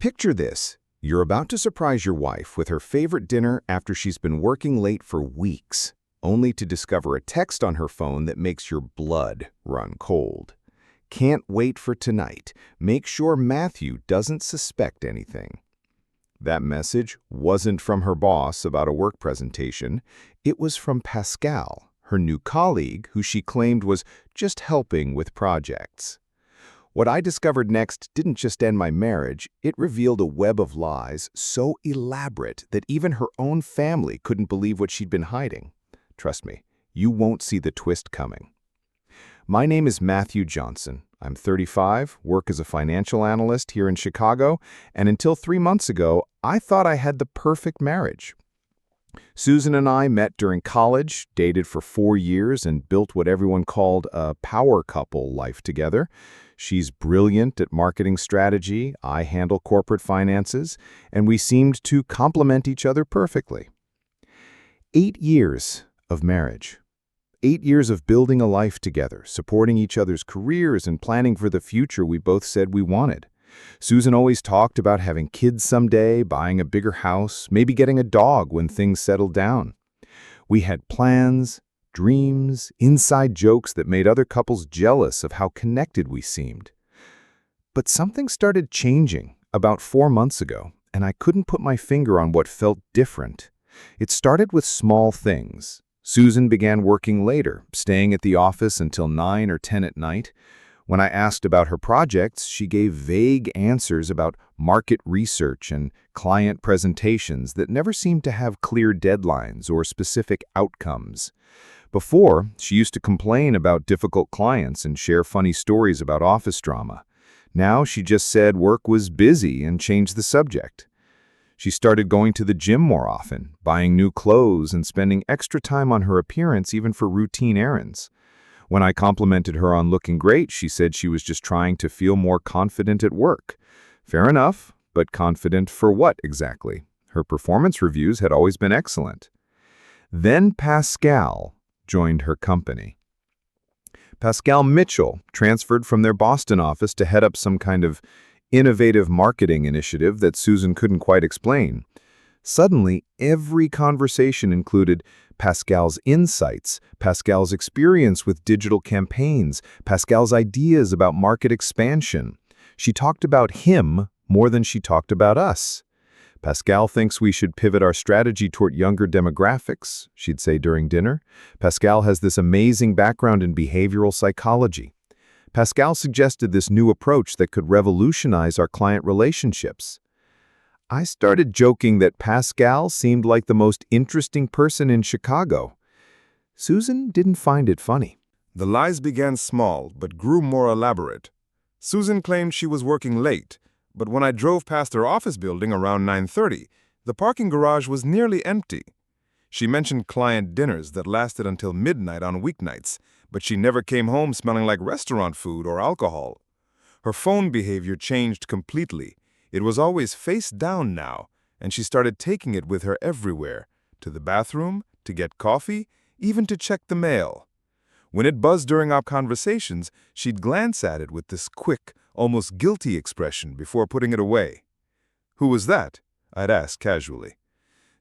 Picture this. You're about to surprise your wife with her favorite dinner after she's been working late for weeks, only to discover a text on her phone that makes your blood run cold. Can't wait for tonight. Make sure Matthew doesn't suspect anything. That message wasn't from her boss about a work presentation. It was from Pascal, her new colleague who she claimed was just helping with projects. What I discovered next didn't just end my marriage, it revealed a web of lies so elaborate that even her own family couldn't believe what she'd been hiding. Trust me, you won't see the twist coming. My name is Matthew Johnson. I'm 35, work as a financial analyst here in Chicago, and until 3 months ago, I thought I had the perfect marriage. Susan and I met during college, dated for 4 years, and built what everyone called a power couple life together. She's brilliant at marketing strategy, I handle corporate finances, and we seemed to complement each other perfectly. 8 years of marriage. 8 years of building a life together, supporting each other's careers and planning for the future we both said we wanted. Susan always talked about having kids someday, buying a bigger house, maybe getting a dog when things settled down. We had plans, dreams, inside jokes that made other couples jealous of how connected we seemed. But something started changing about 4 months ago, and I couldn't put my finger on what felt different. It started with small things. Susan began working later, staying at the office until 9 or 10 at night. When I asked about her projects, she gave vague answers about market research and client presentations that never seemed to have clear deadlines or specific outcomes. Before, she used to complain about difficult clients and share funny stories about office drama. Now she just said work was busy and changed the subject. She started going to the gym more often, buying new clothes and spending extra time on her appearance even for routine errands. When I complimented her on looking great, she said she was just trying to feel more confident at work. Fair enough, but confident for what exactly? Her performance reviews had always been excellent. Then Pascal joined her company. Pascal Mitchell transferred from their Boston office to head up some kind of innovative marketing initiative that Susan couldn't quite explain. Suddenly, every conversation included Pascal's insights, Pascal's experience with digital campaigns, Pascal's ideas about market expansion. She talked about him more than she talked about us. Pascal thinks we should pivot our strategy toward younger demographics, she'd say during dinner. Pascal has this amazing background in behavioral psychology. Pascal suggested this new approach that could revolutionize our client relationships. I started joking that Pascal seemed like the most interesting person in Chicago. Susan didn't find it funny. The lies began small, but grew more elaborate. Susan claimed she was working late, but when I drove past her office building around 9:30, the parking garage was nearly empty. She mentioned client dinners that lasted until midnight on weeknights, but she never came home smelling like restaurant food or alcohol. Her phone behavior changed completely. It was always face down now, and she started taking it with her everywhere, to the bathroom, to get coffee, even to check the mail. When it buzzed during our conversations, she'd glance at it with this quick, almost guilty expression before putting it away. "Who was that?" I'd ask casually.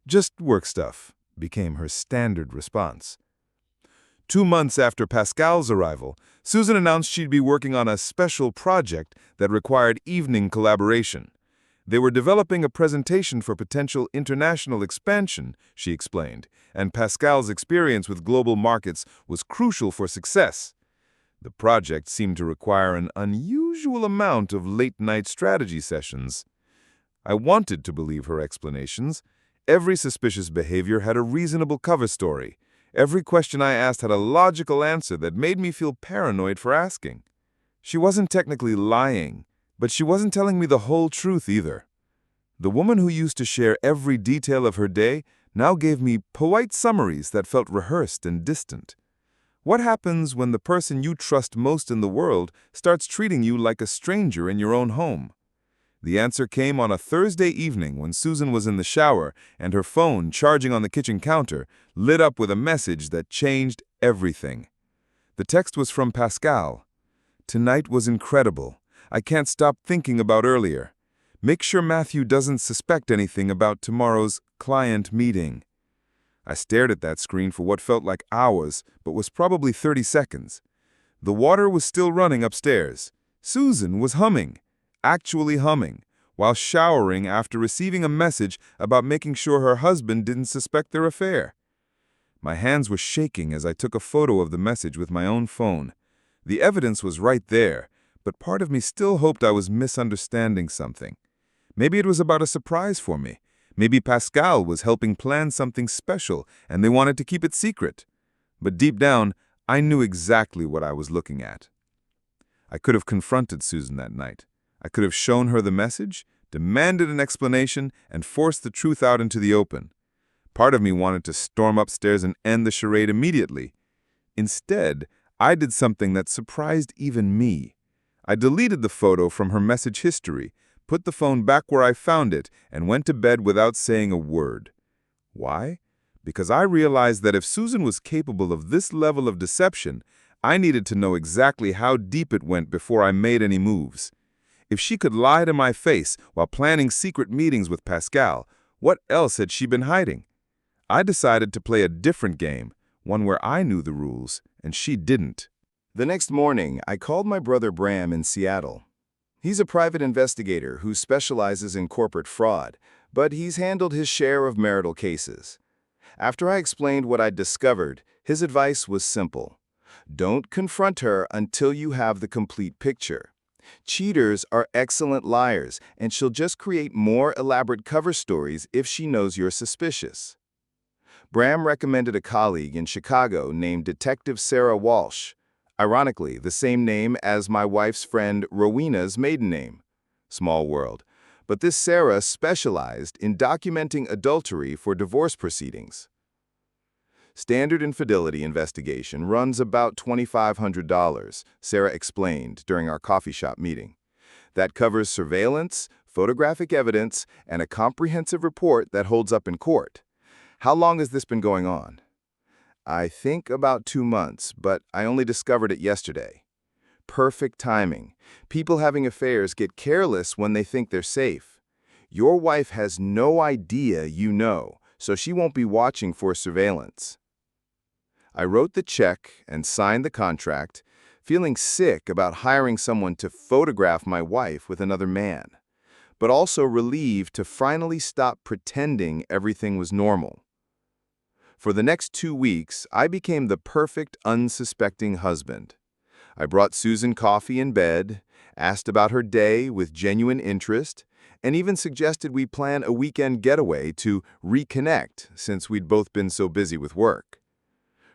"Just work stuff," became her standard response. 2 months after Pascal's arrival, Susan announced she'd be working on a special project that required evening collaboration. They were developing a presentation for potential international expansion, she explained, and Pascal's experience with global markets was crucial for success. The project seemed to require an unusual amount of late-night strategy sessions. I wanted to believe her explanations. Every suspicious behavior had a reasonable cover story. Every question I asked had a logical answer that made me feel paranoid for asking. She wasn't technically lying, but she wasn't telling me the whole truth either. The woman who used to share every detail of her day now gave me polite summaries that felt rehearsed and distant. What happens when the person you trust most in the world starts treating you like a stranger in your own home? The answer came on a Thursday evening when Susan was in the shower and her phone, charging on the kitchen counter, lit up with a message that changed everything. The text was from Pascal. "Tonight was incredible. I can't stop thinking about earlier. Make sure Matthew doesn't suspect anything about tomorrow's client meeting. I stared at that screen for what felt like hours, but was probably 30 seconds. The water was still running upstairs. Susan was humming, actually humming, while showering after receiving a message about making sure her husband didn't suspect their affair. My hands were shaking as I took a photo of the message with my own phone. The evidence was right there, but part of me still hoped I was misunderstanding something. Maybe it was about a surprise for me. Maybe Pascal was helping plan something special and they wanted to keep it secret. But deep down, I knew exactly what I was looking at. I could have confronted Susan that night. I could have shown her the message, demanded an explanation, and forced the truth out into the open. Part of me wanted to storm upstairs and end the charade immediately. Instead, I did something that surprised even me. I deleted the photo from her message history, put the phone back where I found it, and went to bed without saying a word. Why? Because I realized that if Susan was capable of this level of deception, I needed to know exactly how deep it went before I made any moves. If she could lie to my face while planning secret meetings with Pascal, what else had she been hiding? I decided to play a different game, one where I knew the rules and she didn't. The next morning, I called my brother Bram in Seattle. He's a private investigator who specializes in corporate fraud, but he's handled his share of marital cases. After I explained what I'd discovered, his advice was simple. Don't confront her until you have the complete picture. Cheaters are excellent liars, and she'll just create more elaborate cover stories if she knows you're suspicious. Bram recommended a colleague in Chicago named Detective Sarah Walsh, ironically the same name as my wife's friend Rowena's maiden name. Small world. But this Sarah specialized in documenting adultery for divorce proceedings. Standard infidelity investigation runs about $2,500, Sarah explained during our coffee shop meeting. That covers surveillance, photographic evidence, and a comprehensive report that holds up in court. How long has this been going on? I think about 2 months, but I only discovered it yesterday. Perfect timing. People having affairs get careless when they think they're safe. Your wife has no idea you know, so she won't be watching for surveillance. I wrote the check and signed the contract, feeling sick about hiring someone to photograph my wife with another man, but also relieved to finally stop pretending everything was normal. For the next 2 weeks, I became the perfect unsuspecting husband. I brought Susan coffee in bed, asked about her day with genuine interest, and even suggested we plan a weekend getaway to reconnect since we'd both been so busy with work.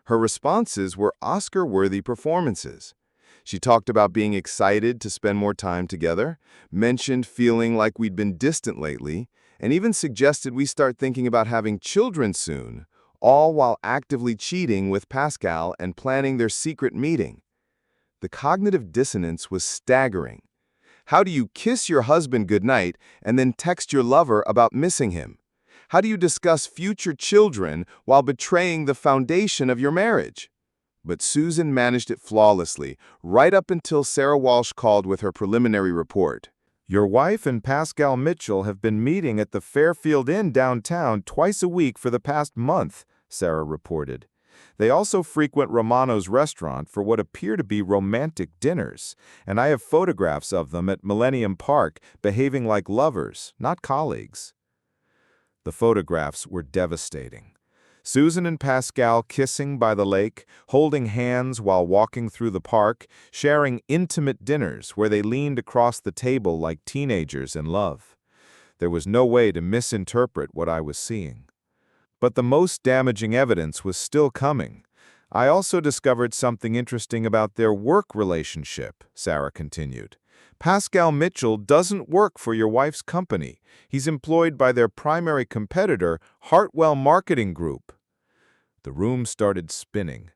Her responses were Oscar-worthy performances. She talked about being excited to spend more time together, mentioned feeling like we'd been distant lately, and even suggested we start thinking about having children soon, all while actively cheating with Pascal and planning their secret meeting. The cognitive dissonance was staggering. How do you kiss your husband goodnight and then text your lover about missing him? How do you discuss future children while betraying the foundation of your marriage? But Susan managed it flawlessly, right up until Sarah Walsh called with her preliminary report. Your wife and Pascal Mitchell have been meeting at the Fairfield Inn downtown twice a week for the past month, Sarah reported. They also frequent Romano's restaurant for what appear to be romantic dinners, and I have photographs of them at Millennium Park behaving like lovers, not colleagues. The photographs were devastating. Susan and Pascal kissing by the lake, holding hands while walking through the park, sharing intimate dinners where they leaned across the table like teenagers in love. There was no way to misinterpret what I was seeing. But the most damaging evidence was still coming. I also discovered something interesting about their work relationship, Sarah continued. Pascal Mitchell doesn't work for your wife's company. He's employed by their primary competitor, Hartwell Marketing Group. The room started spinning.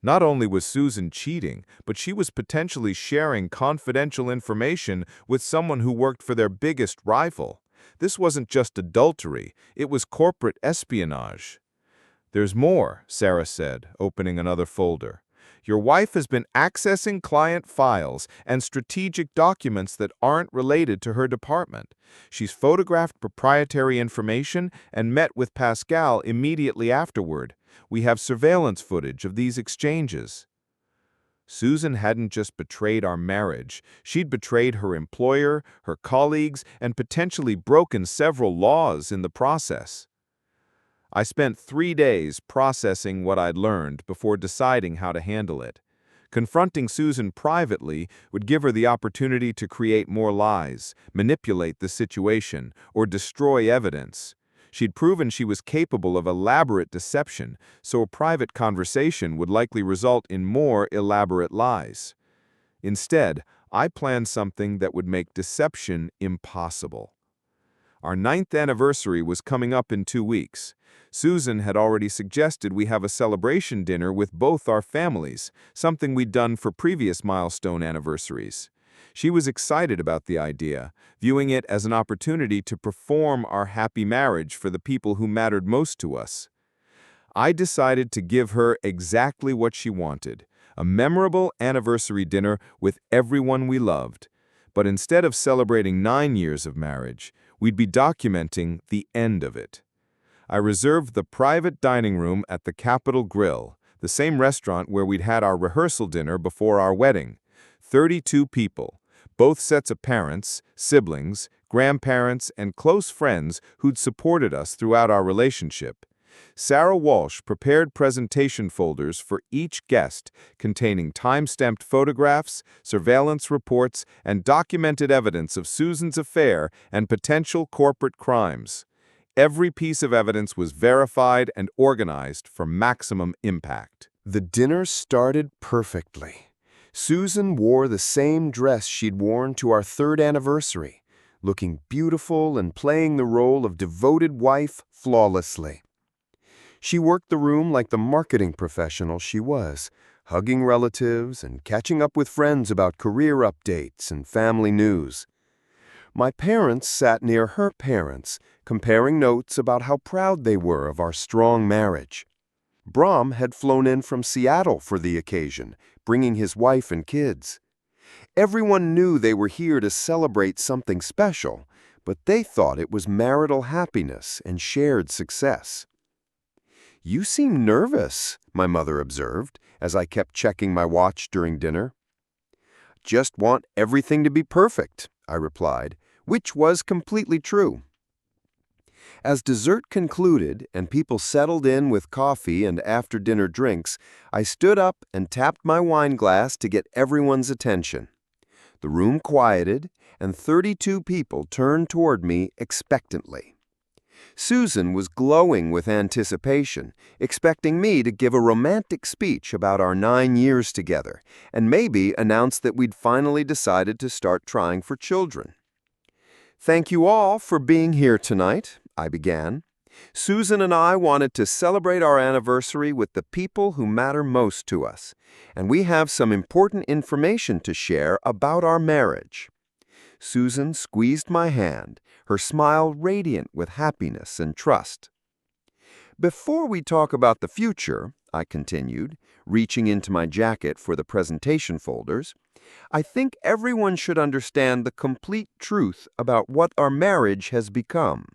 Not only was Susan cheating, but she was potentially sharing confidential information with someone who worked for their biggest rival. This wasn't just adultery, it was corporate espionage. There's more, Sarah said, opening another folder. Your wife has been accessing client files and strategic documents that aren't related to her department. She's photographed proprietary information and met with Pascal immediately afterward. We have surveillance footage of these exchanges." Susan hadn't just betrayed our marriage. She'd betrayed her employer, her colleagues, and potentially broken several laws in the process. I spent 3 days processing what I'd learned before deciding how to handle it. Confronting Susan privately would give her the opportunity to create more lies, manipulate the situation, or destroy evidence. She'd proven she was capable of elaborate deception, so a private conversation would likely result in more elaborate lies. Instead, I planned something that would make deception impossible. Our 9th anniversary was coming up in 2 weeks. Susan had already suggested we have a celebration dinner with both our families, something we'd done for previous milestone anniversaries. She was excited about the idea, viewing it as an opportunity to perform our happy marriage for the people who mattered most to us. I decided to give her exactly what she wanted, a memorable anniversary dinner with everyone we loved. But instead of celebrating 9 years of marriage, we'd be documenting the end of it. I reserved the private dining room at the Capitol Grill, the same restaurant where we'd had our rehearsal dinner before our wedding. 32 people, both sets of parents, siblings, grandparents, and close friends who'd supported us throughout our relationship. Sarah Walsh prepared presentation folders for each guest containing time-stamped photographs, surveillance reports, and documented evidence of Susan's affair and potential corporate crimes. Every piece of evidence was verified and organized for maximum impact. The dinner started perfectly. Susan wore the same dress she'd worn to our 3rd anniversary, looking beautiful and playing the role of devoted wife flawlessly. She worked the room like the marketing professional she was, hugging relatives and catching up with friends about career updates and family news. My parents sat near her parents, comparing notes about how proud they were of our strong marriage. Brahm had flown in from Seattle for the occasion, bringing his wife and kids. Everyone knew they were here to celebrate something special, but they thought it was marital happiness and shared success. "You seem nervous," my mother observed, as I kept checking my watch during dinner. "Just want everything to be perfect," I replied, which was completely true. As dessert concluded and people settled in with coffee and after-dinner drinks, I stood up and tapped my wine glass to get everyone's attention. The room quieted, and 32 people turned toward me expectantly. Susan was glowing with anticipation, expecting me to give a romantic speech about our 9 years together, and maybe announce that we'd finally decided to start trying for children. "Thank you all for being here tonight," I began. "Susan and I wanted to celebrate our anniversary with the people who matter most to us, and we have some important information to share about our marriage." Susan squeezed my hand, her smile radiant with happiness and trust. "Before we talk about the future," I continued, reaching into my jacket for the presentation folders, "I think everyone should understand the complete truth about what our marriage has become."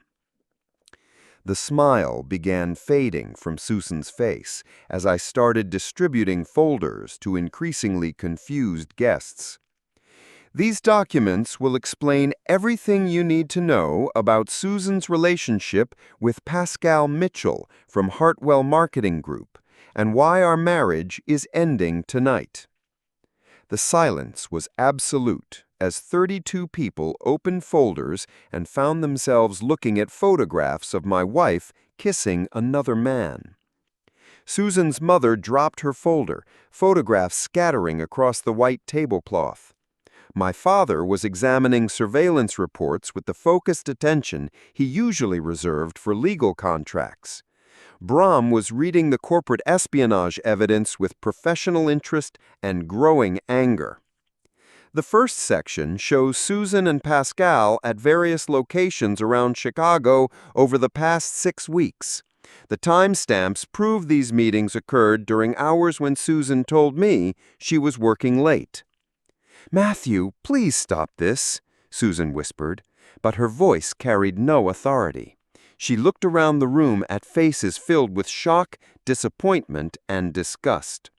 The smile began fading from Susan's face as I started distributing folders to increasingly confused guests. "These documents will explain everything you need to know about Susan's relationship with Pascal Mitchell from Hartwell Marketing Group and why our marriage is ending tonight." The silence was absolute as 32 people opened folders and found themselves looking at photographs of my wife kissing another man. Susan's mother dropped her folder, photographs scattering across the white tablecloth. My father was examining surveillance reports with the focused attention he usually reserved for legal contracts. Brahm was reading the corporate espionage evidence with professional interest and growing anger. The first section shows Susan and Pascal at various locations around Chicago over the past 6 weeks. The timestamps prove these meetings occurred during hours when Susan told me she was working late. "Matthew, please stop this," Susan whispered, but her voice carried no authority. She looked around the room at faces filled with shock, disappointment, and disgust.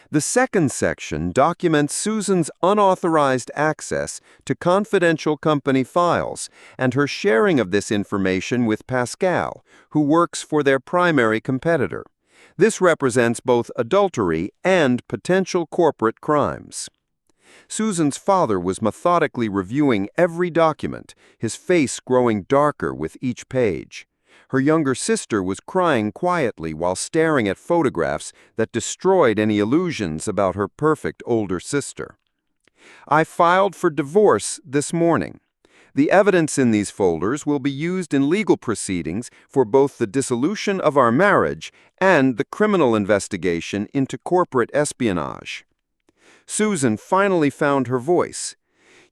The second section documents Susan's unauthorized access to confidential company files and her sharing of this information with Pascal, who works for their primary competitor. This represents both adultery and potential corporate crimes. Susan's father was methodically reviewing every document, his face growing darker with each page. Her younger sister was crying quietly while staring at photographs that destroyed any illusions about her perfect older sister. "I filed for divorce this morning. The evidence in these folders will be used in legal proceedings for both the dissolution of our marriage and the criminal investigation into corporate espionage." Susan finally found her voice.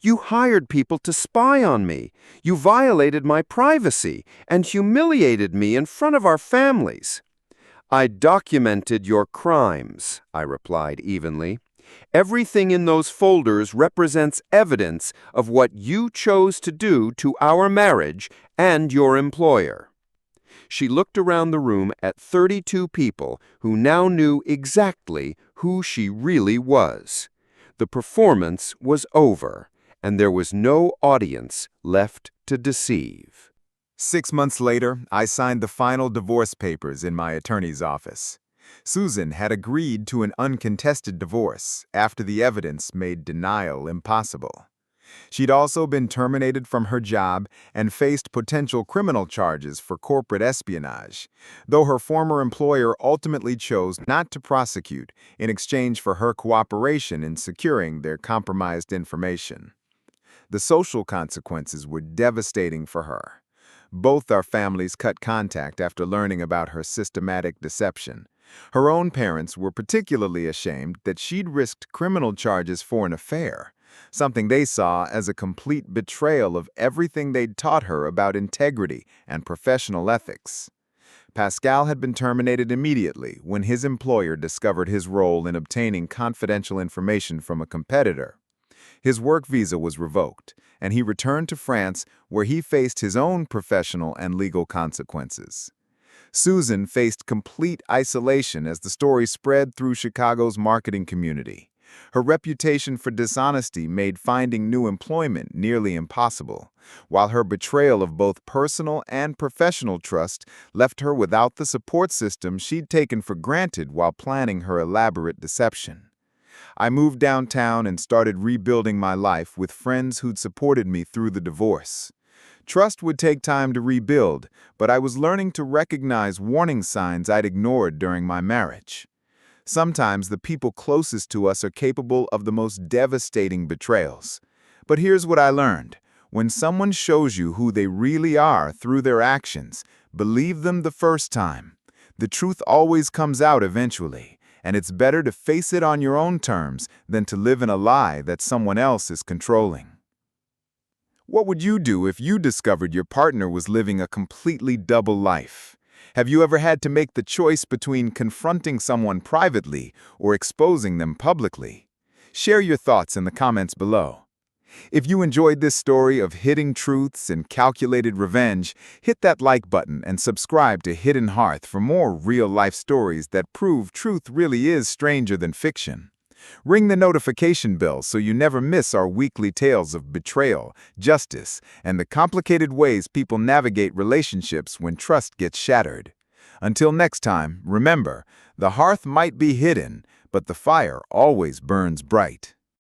"You hired people to spy on me. You violated my privacy and humiliated me in front of our families." "I documented your crimes," I replied evenly. "Everything in those folders represents evidence of what you chose to do to our marriage and your employer." She looked around the room at 32 people who now knew exactly who she really was. The performance was over, and there was no audience left to deceive. 6 months later, I signed the final divorce papers in my attorney's office. Susan had agreed to an uncontested divorce after the evidence made denial impossible. She'd also been terminated from her job and faced potential criminal charges for corporate espionage, though her former employer ultimately chose not to prosecute in exchange for her cooperation in securing their compromised information. The social consequences were devastating for her. Both our families cut contact after learning about her systematic deception. Her own parents were particularly ashamed that she'd risked criminal charges for an affair, something they saw as a complete betrayal of everything they'd taught her about integrity and professional ethics. Pascal had been terminated immediately when his employer discovered his role in obtaining confidential information from a competitor. His work visa was revoked, and he returned to France where he faced his own professional and legal consequences. Susan faced complete isolation as the story spread through Chicago's marketing community. Her reputation for dishonesty made finding new employment nearly impossible, while her betrayal of both personal and professional trust left her without the support system she'd taken for granted while planning her elaborate deception. I moved downtown and started rebuilding my life with friends who'd supported me through the divorce. Trust would take time to rebuild, but I was learning to recognize warning signs I'd ignored during my marriage. Sometimes the people closest to us are capable of the most devastating betrayals. But here's what I learned. When someone shows you who they really are through their actions, believe them the first time. The truth always comes out eventually, and it's better to face it on your own terms than to live in a lie that someone else is controlling. What would you do if you discovered your partner was living a completely double life? Have you ever had to make the choice between confronting someone privately or exposing them publicly? Share your thoughts in the comments below. If you enjoyed this story of hidden truths and calculated revenge, hit that like button and subscribe to Hidden Hearth for more real-life stories that prove truth really is stranger than fiction. Ring the notification bell so you never miss our weekly tales of betrayal, justice, and the complicated ways people navigate relationships when trust gets shattered. Until next time, remember, the hearth might be hidden, but the fire always burns bright.